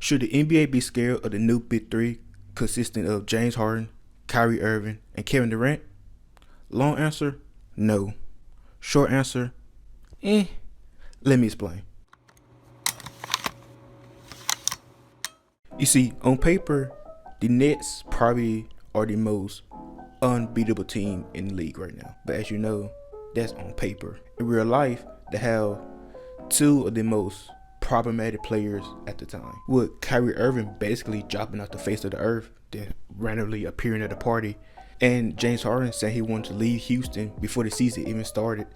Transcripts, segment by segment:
Should the NBA be scared of the new Big Three consisting of James Harden, Kyrie Irving, and Kevin Durant? Long answer, no. Short answer, Let me explain. You see, on paper, the Nets probably are the most unbeatable team in the league right now. But as you know, that's on paper. In real life, they have two of the most problematic players at the time, with Kyrie Irving basically dropping off the face of the earth, then randomly appearing at a party, and James Harden saying he wanted to leave Houston before the season even started,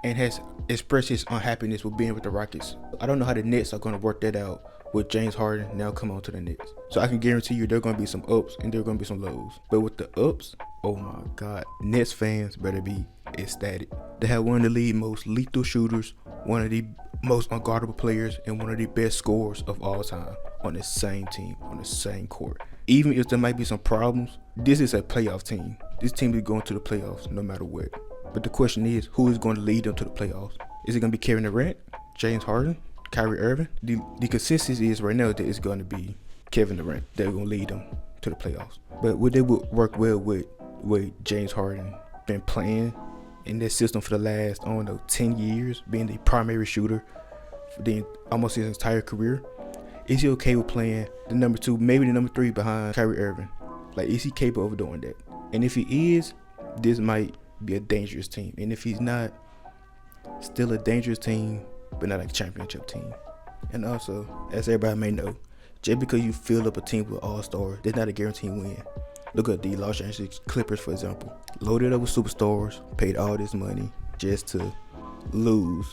and has expressed his unhappiness with being with the Rockets. I don't know how the Nets are going to work that out with James Harden now come on to the Nets. So I can guarantee you there are going to be some ups and there are going to be some lows. But with the ups, oh my God, Nets fans better be ecstatic. They have one of the league's most lethal shooters, one of the most unguardable players, and one of the best scorers of all time on the same team, on the same court. Even if there might be some problems, this is a playoff team. This team is going to the playoffs no matter what. But the question is, who is going to lead them to the playoffs? Is it going to be Kevin Durant, James Harden, Kyrie Irving? The consensus is right now that it's going to be Kevin Durant. They're going to lead them to the playoffs. But would they work well with James Harden been playing in this system for the last, 10 years, being the primary shooter for almost his entire career? Is he okay with playing the number 2, maybe the number 3 behind Kyrie Irving? Like, is he capable of doing that? And if he is, this might be a dangerous team. And if he's not, still a dangerous team, but not like a championship team. And also, as everybody may know, just because you fill up a team with all-stars, that's not a guaranteed win. Look at the Los Angeles Clippers, for example. Loaded up with superstars, paid all this money just to lose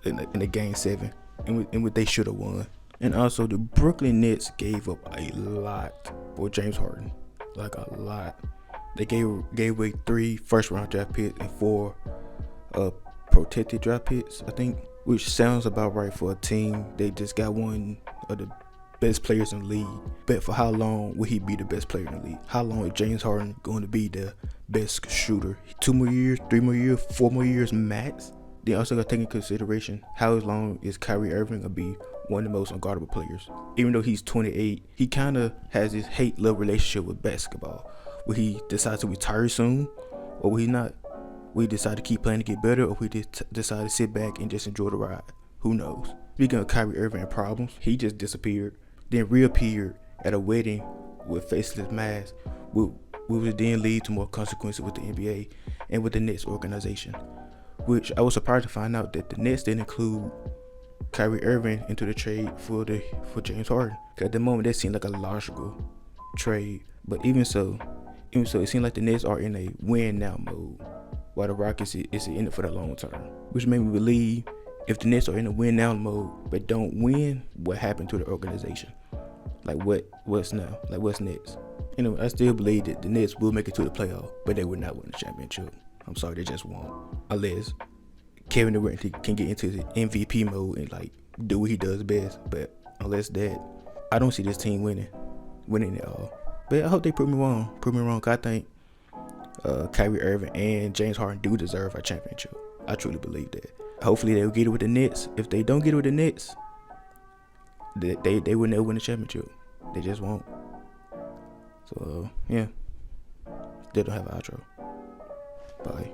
in the Game 7, and what they should have won. And also, the Brooklyn Nets gave up a lot for James Harden, like a lot. They gave away 3 first-round draft picks and 4 protected draft picks, I think, which sounds about right for a team. They just got one of the best players in the league. But for how long will he be the best player in the league? How long is James Harden going to be the best shooter? 2 more years, 3 more years, 4 more years max? They also got to take into consideration how long is Kyrie Irving going to be one of the most unguardable players. Even though he's 28, he kind of has this hate-love relationship with basketball. Will he decide to retire soon, or will he not? Will he decide to keep playing to get better, or will he decide to sit back and just enjoy the ride? Who knows? Speaking of Kyrie Irving and problems, he just disappeared, then reappeared at a wedding with faceless masks, which would then lead to more consequences with the NBA and with the Nets organization. Which I was surprised to find out that the Nets didn't include Kyrie Irving into the trade for James Harden. At the moment, that seemed like a logical trade. But even so, it seemed like the Nets are in a win now mode, while the Rockets is in it for the long term. Which made me believe if the Nets are in a win now mode but don't win, what happened to the organization? Like what's now? Like what's next? Anyway, I still believe that the Nets will make it to the playoff, but they will not win the championship. I'm sorry, they just won't. Unless Kevin Durant can get into the MVP mode and like do what he does best. But unless that, I don't see this team winning it all. But I hope they prove me wrong. Cause I think Kyrie Irving and James Harden do deserve a championship. I truly believe that. Hopefully they'll get it with the Nets. If they don't get it with the Nets, they will never win the championship. They just won't. So yeah, they don't have an outro. Bye.